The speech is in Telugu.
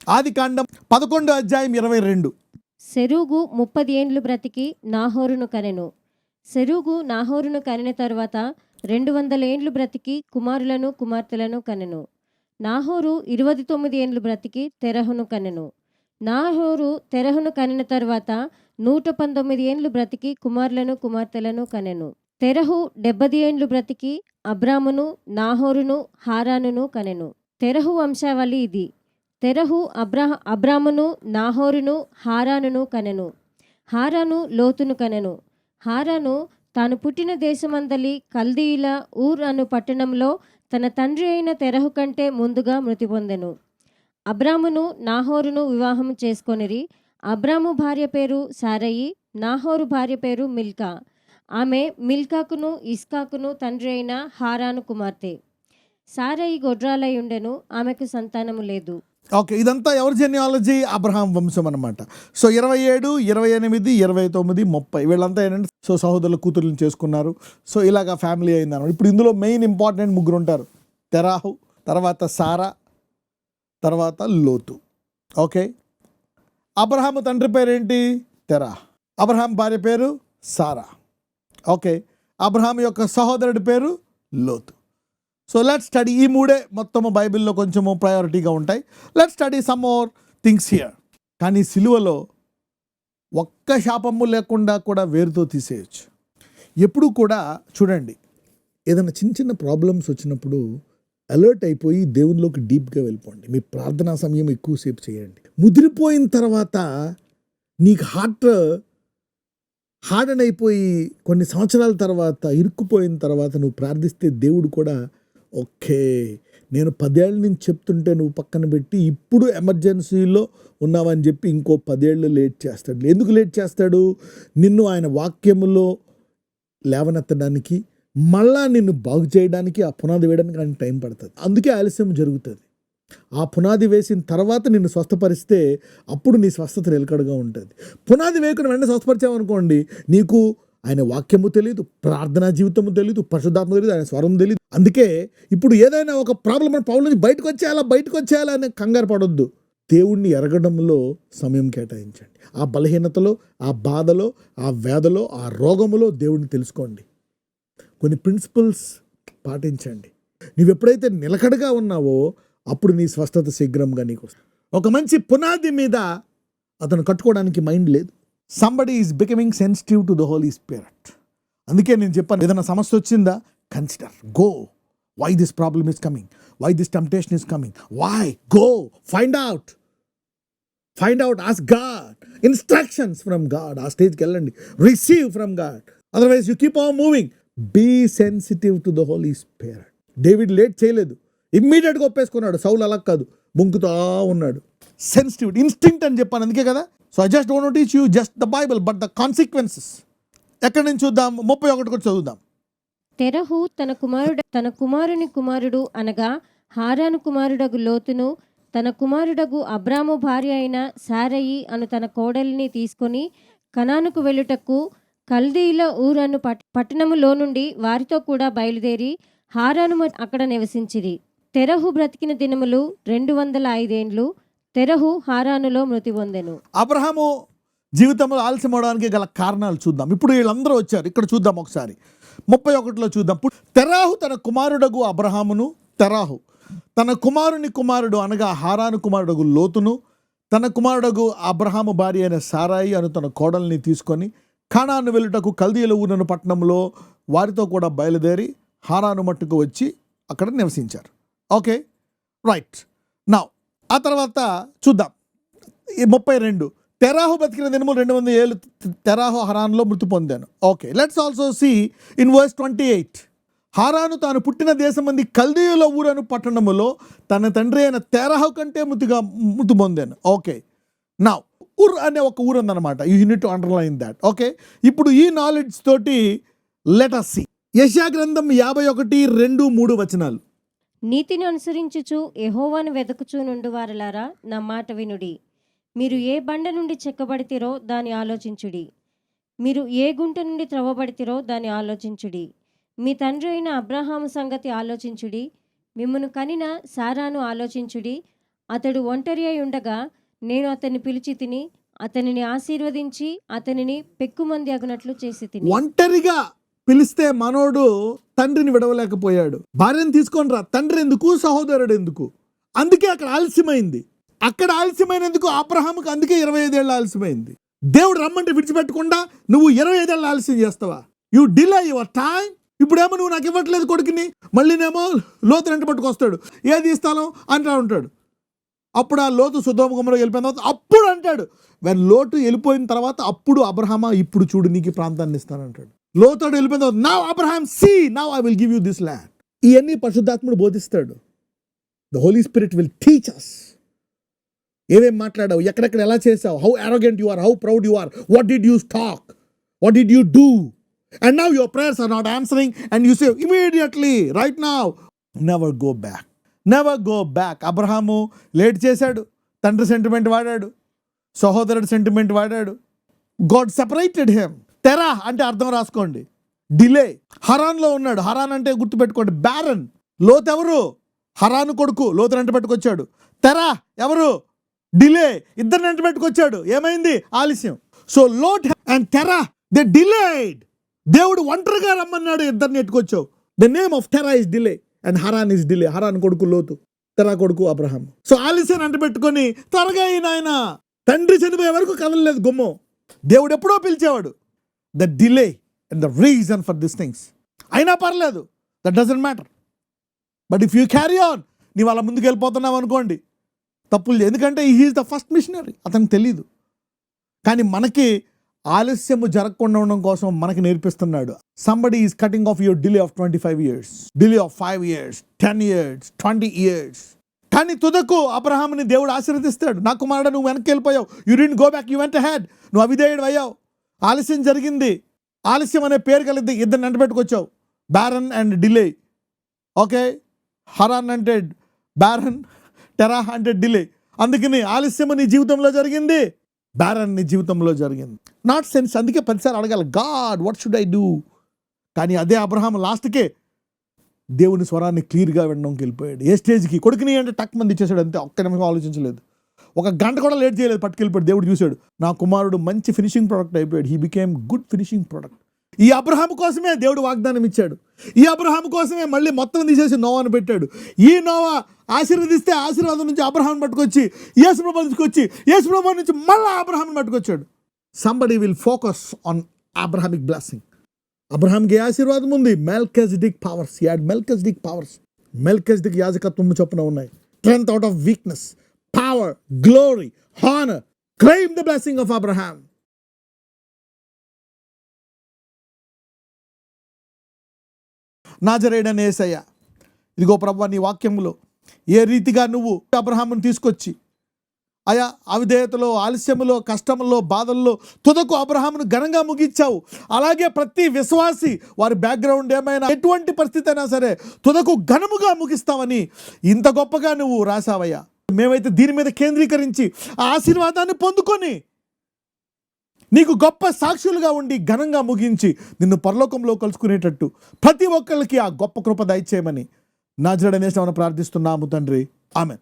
ఆదికాండం 11:22. సెరూగు 30 ఏండ్లు బ్రతికి నాహోరును కనెను. సెరూగు నాహోరును కనిన తరువాత 200 ఏండ్లు బ్రతికి కుమారులను కుమార్తెలను కనెను. నాహోరు 29 ఏండ్లు బ్రతికి తెరహును కనెను. నాహోరు తెరహును కనిన తరువాత 119 ఏండ్లు బ్రతికి కుమారులను కుమార్తెలను కనెను. తెరహు 70 ఏండ్లు బ్రతికి అబ్రామును నాహోరును హారానును కనెను. తెరహు వంశావళి ఇది. తెరహు అబ్రామును నాహోరును హారానును కనెను. హారాను లోతును కనెను. హారాను తాను పుట్టిన దేశమందలి కల్దీయుల ఊర్ అను పట్టణంలో తన తండ్రి అయిన తెరహు కంటే ముందుగా మృతి పొందెను. అబ్రామును నాహోరును వివాహం చేసుకొనిరి. అబ్రాము భార్య పేరు సారయి, నాహోరు భార్య పేరు మిల్కా. ఆమె మిల్కాకును ఇస్కాకును తండ్రి అయిన హారాను కుమార్తె. సారయి గొడ్రాలై ఉండెను, ఆమెకు సంతానము లేదు. ఓకే, ఇదంతా ఎవరి జెన్యాలజీ? అబ్రహాం వంశం అనమాట. సో 27, 28, 29, 30 వీళ్ళంతా ఏంటంటే సో సహోదరుల కూతుర్లను చేసుకున్నారు. సో ఇలాగా ఫ్యామిలీ అయిందన్నమాట. ఇప్పుడు ఇందులో మెయిన్ ఇంపార్టెంట్ ముగ్గురు ఉంటారు. తెరాహు, తర్వాత సారా, తర్వాత లోతు. ఓకే, అబ్రహాము తండ్రి పేరు ఏంటి? తెరాహ్. అబ్రహాం భార్య పేరు సారా. ఓకే, అబ్రహాం యొక్క సహోదరుడి పేరు లోతు. So let study. ఈ మూడే మొత్తము బైబిల్లో కొంచెము ప్రయారిటీగా ఉంటాయి. Let study some more things here. కానీ సిలువలో ఒక్క శాపము లేకుండా కూడా వేరుతో తీసేయచ్చు. ఎప్పుడు కూడా చూడండి, ఏదైనా చిన్న చిన్న ప్రాబ్లమ్స్ వచ్చినప్పుడు అలర్ట్ అయిపోయి దేవునిలోకి డీప్గా వెళ్ళిపోండి. మీ ప్రార్థనా సమయం ఎక్కువసేపు చేయండి. ముదిరిపోయిన తర్వాత నీకు హార్డన్ అయిపోయి కొన్ని సంవత్సరాల తర్వాత ఇరుక్కుపోయిన తర్వాత నువ్వు ప్రార్థిస్తే దేవుడు కూడా ఓకే, నేను 10 ఏళ్ళ నుంచి చెప్తుంటే నువ్వు పక్కన పెట్టి ఇప్పుడు ఎమర్జెన్సీలో ఉన్నావని చెప్పి ఇంకో 10 ఏళ్ళు లేట్ చేస్తాడు. ఎందుకు లేట్ చేస్తాడు? నిన్ను ఆయన వాక్యములో లేవనెత్తడానికి, మళ్ళా నిన్ను బాగు చేయడానికి, ఆ పునాది వేయడానికి ఆయన టైం పడుతుంది. అందుకే ఆలస్యం జరుగుతుంది. ఆ పునాది వేసిన తర్వాత నిన్ను స్వస్థపరిస్తే అప్పుడు నీ స్వస్థత నిలకడగా ఉంటుంది. పునాది వేయకుండా వెంటనే స్వస్థపరిచామనుకోండి, నీకు ఆయన వాక్యము తెలియదు, ప్రార్థనా జీవితము తెలియదు, పరిశుద్ధాత్మ తెలియదు, ఆయన స్వరం తెలియదు. అందుకే ఇప్పుడు ఏదైనా ఒక ప్రాబ్లం మన పౌల నుంచి బయటకు వచ్చేయాలా అని కంగారు పడొద్దు. దేవుణ్ణి ఎరగడంలో సమయం కేటాయించండి. ఆ బలహీనతలో, ఆ బాధలో, ఆ వేదలో, ఆ రోగములో దేవుణ్ణి తెలుసుకోండి. కొన్ని ప్రిన్సిపల్స్ పాటించండి. నువ్వు ఎప్పుడైతే నిలకడగా ఉన్నావో అప్పుడు నీ స్వస్థత శీఘ్రంగా నీకు వస్తుంది. ఒక మంచి పునాది మీద అతను కట్టుకోవడానికి మైండ్ లేదు. Somebody is becoming sensitive to the Holi Spirit. అందుకే నేను చెప్పాను, ఏదైనా సమస్య వచ్చిందా, consider, go, why this problem is coming, why this temptation is coming, why, go, find out, ask God instructions from God. ఆ స్టేజ్కి వెళ్ళండి, receive from God. Otherwise you keep on moving. Be sensitive to the Holi Spirit. David late చేయలేదు, ఇమ్మీడియట్గా ఒప్పేసుకున్నాడు. సౌలు అలా కాదు, బొంకుతా ఉన్నాడు. సెన్సిటివిటీ, ఇన్స్టింక్ట్ అని చెప్పాను, అందుకే కదా. So I just don't teach you just the Bible but the consequences. ఎక్కడి నుంచి చూద్దాం? 31 కూడా చదువుదాం. తెరహు తన కుమారుని కుమారుడు అనగా హారాను కుమారుడగు లోతును, తన కుమారుడగు అబ్రాము భార్య అయిన సారయి అను తన కోడలిని తీసుకొని కనానుకు వెళ్ళుటకు కల్దీయుల ఊరను పట్టణములో నుండి వారితో కూడా బయలుదేరి హారాను అక్కడ నివసించిరి. తెరహు బ్రతికిన దినములు 205 ఏండ్లు. తెరహు హారానులో మృతి పొందెను. అబ్రహాము జీవితంలో ఆలస్యం అవడానికి గల కారణాలు చూద్దాం. ఇప్పుడు వీళ్ళందరూ వచ్చారు, ఇక్కడ చూద్దాం ఒకసారి. 31లో చూద్దాం. తెరాహు తన కుమారుడగు అబ్రహామును, తెరాహు తన కుమారుని కుమారుడు అనగా హారాను కుమారుడగు లోతును, తన కుమారుడగు అబ్రహాము భార్య అయిన సారాయి అను తన కోడల్ని తీసుకొని కానాను వెళ్ళుటకు కల్దీయుల ఊరను పట్టణంలో వారితో కూడా బయలుదేరి హారాను మట్టుకు వచ్చి అక్కడ నివసించారు. Okay, right. నా ఆ తర్వాత చూద్దాం 32. తెరాహు బతికిన దినములు 200 ఏళ్ళు. తెరాహు హరాన్లో మృతి పొందాను. Okay, let's also see in verse 28. హారాను తాను పుట్టిన దేశమంది కల్దీయుల ఊరను పట్టణములో తన తండ్రి అయిన తెరాహు కంటే మృతి పొందాను. ఓకే, నా ఉర్ అనే ఒక ఊరు ఉందన్నమాట. You need to underline that. Okay, ఇప్పుడు ఈ నాలెడ్జ్ తోటి లెట్ us see యెషయా గ్రంథం 51, 2, 3 వచనాలు. నీతిని అనుసరించుచు యెహోవాను వెదకుచూ నుండు వారలారా, నా మాట వినుడి. మీరు ఏ బండ నుండి చెక్కబడితిరో దాని ఆలోచించుడి. మీరు ఏ గుంట నుండి త్రవ్వబడితిరో దాని ఆలోచించుడి. మీ తండ్రి అయిన అబ్రహాము సంగతి ఆలోచించుడి. మిమ్మును కనిన సారాను ఆలోచించుడి. అతడు ఒంటరి అయి ఉండగా నేను అతన్ని పిలిచి తిని అతనిని ఆశీర్వదించి అతనిని పెక్కుమంది అగునట్లు చేసి తిని. ఒంటరిగా పిలిస్తే మనోడు తండ్రిని విడవలేకపోయాడు. భార్యను తీసుకొని రా, తండ్రి ఎందుకు, సహోదరుడు ఎందుకు? అందుకే అక్కడ ఆలస్యమైంది. అక్కడ ఆలస్యమైనందుకు అబ్రహాముకు అందుకే 25 ఏళ్ళు ఆలస్యమైంది. దేవుడు రమ్మంటే విడిచిపెట్టకుండా నువ్వు 25 ఏళ్ళు ఆలస్యం చేస్తావా? You delay your time. ఇప్పుడేమో నువ్వు నాకు ఇవ్వట్లేదు కొడుకుని, మళ్ళీనేమో లోతు వెంట పట్టుకొస్తాడు, ఏది ఇస్తాను అంటా ఉంటాడు. అప్పుడు ఆ లోతు సొదొమ గొమొర్రా వెళ్ళిపోయిన తర్వాత అప్పుడు అంటాడు, వెన్ లోటు వెళ్ళిపోయిన తర్వాత అప్పుడు అబ్రహామా ఇప్పుడు చూడు నీకు ఈ ప్రాంతాన్ని ఇస్తానంటాడు. లోతోడు వెళ్ళిపోయిన తర్వాత now Abraham see now I will give you this land. ఇవన్నీ పరిశుద్ధాత్ముడు బోధిస్తాడు. The Holi spirit will teach us. ఏమేం మాట్లాడావు, ఎక్కడెక్కడ ఎలా చేసావు, how arrogant you are, how proud you are, what did you talk, what did you do, and now your prayers are not answering and you say immediately right now never go back, never go back. Abraham late చేశాడు, తండ్రి సెంటిమెంట్ వాడాడు, సహోదరుడు సెంటిమెంట్ వాడాడు. God separated him. తెరా అంటే అర్థం రాసుకోండి, డిలే. హరాన్లో ఉన్నాడు. హరాన్ అంటే గుర్తుపెట్టుకోండి, బ్యారన్. లోతు ఎవరు? హరాను కొడుకు, లోతుని వెంట పెట్టుకొచ్చాడు. తెరా ఎవరు? డిలే. ఇద్దరిని వెంట పెట్టుకొచ్చాడు. ఏమైంది? ఆలస్యం. So Lot and Terah they delayed. దేవుడు ఒంటరిగా రమ్మన్నాడు, ఇద్దరిని ఎట్టుకొచ్చావు. The name of Terah is delay and Haran is delay. Haran కొడుకు లోతు, తెరా కొడుకు అబ్రహాం. సో ఆలస్యం అంట పెట్టుకొని త్వరగా అయిన ఆయన తండ్రి చనిపోయే వరకు కదలలేదు గుమ్మం. దేవుడు ఎప్పుడో పిలిచేవాడు. The delay and the reason for this things. అయినా పర్లేదు, that doesn't matter. But if you carry on, నీవు అలా ముందుకు వెళ్ళిపోతున్నావు అనుకోండి, తప్పులు. ఎందుకంటే హీఈస్ ద ఫస్ట్ మిషనరీ, అతనికి తెలీదు. కానీ మనకి ఆలస్యము జరగకుండా ఉండడం కోసం మనకి నేర్పిస్తున్నాడు. Somebody is cutting off your delay of 25 years, delay of 5 years, 10 years, 20 years. కానీ తుదకు అబ్రహాముని దేవుడు ఆశీర్వదిస్తాడు. నా కుమారుడు నువ్వు వెనక్కి వెళ్ళిపోయావు, you didn't go back, you vent ahead. నువ్వు అవిధేయుడు అయ్యావు, ఆలస్యం జరిగింది. ఆలస్యం అనే పేరు కలిద్ది, ఇద్దరిని అంటబెట్టుకొచ్చావు. Barren and delay. Okay, Haran అంటే బ్యారన్, టెరా అంటే డిలే. అందుకని ఆలస్యం నీ జీవితంలో జరిగింది, బ్యారన్ నీ జీవితంలో జరిగింది. Not sense. అందుకే 10 సార్లు అడగాలి, God what should I do. కానీ అదే అబ్రహాం లాస్ట్కే దేవుని స్వరాన్ని క్లియర్గా వినడానికి వెళ్ళిపోయాడు. ఏ స్టేజ్కి? కొడుకుని అంటే టక్ మంది ఇచ్చేసాడు అంతే. ఒక్క నిమిషం ఆలోచించలేదు, ఒక గంట కూడా లేట్ చేయలేదు, పట్టుకెళ్ళిపోయాడు. దేవుడు చూశాడు, నా కుమారుడు మంచి ఫినిషింగ్ ప్రోడక్ట్ అయిపోయాడు. He became good finishing product. ఈ అబ్రహాం కోసమే దేవుడు వాగ్దానం ఇచ్చాడు. ఈ అబ్రహాం కోసమే మళ్ళీ మొత్తం తీసేసి నోవాను పెట్టాడు. ఈ నోవా ఆశీర్వదిస్తే ఆశీర్వాదం నుంచి అబ్రహాం పట్టుకొచ్చి యేసు ప్రభువుని తీసుకొచ్చి యేసు ప్రభువు నుంచి మళ్ళీ అబ్రహాం పట్టుకొచ్చాడు. Somebody will focus on Abrahamic blessing. అబ్రహాంకి ఆశీర్వాదం ఉంది. Melchizedek powers. He had Melchizedek powers. Melchizedek యాజకత్వం చొప్పున ఉన్నాయి. Strength out of weakness, power, glory, honour. Claim the blessing of Abraham. నాజరేయుడైన యేసయ్య, ఇదిగో ప్రభువా, నీ వాక్యములో ఏ రీతిగా నువ్వు అబ్రహామును తీసుకొచ్చి ఆయా అవిధేయతలో, ఆలస్యములో, కష్టములో, బాధల్లో తుదకు అబ్రహామును ఘనంగా ముగించావు. అలాగే ప్రతి విశ్వాసి వారి బ్యాక్గ్రౌండ్ ఏమైనా ఎటువంటి పరిస్థితి అయినా సరే తుదకు ఘనముగా ముగిస్తావని ఇంత గొప్పగా నువ్వు రాసావయ్యా. మేమైతే దీని మీద కేంద్రీకరించి ఆ ఆశీర్వాదాన్ని పొందుకొని నీకు గొప్ప సాక్షులుగా ఉండి ఘనంగా ముగించి నిన్ను పరలోకంలో కలుసుకునేటట్టు ప్రతి ఒక్కరికి ఆ గొప్ప కృప దయచేయమని నాజరేయుడైన యేసు నామమున ప్రార్థిస్తున్నాము తండ్రి. ఆమెన్.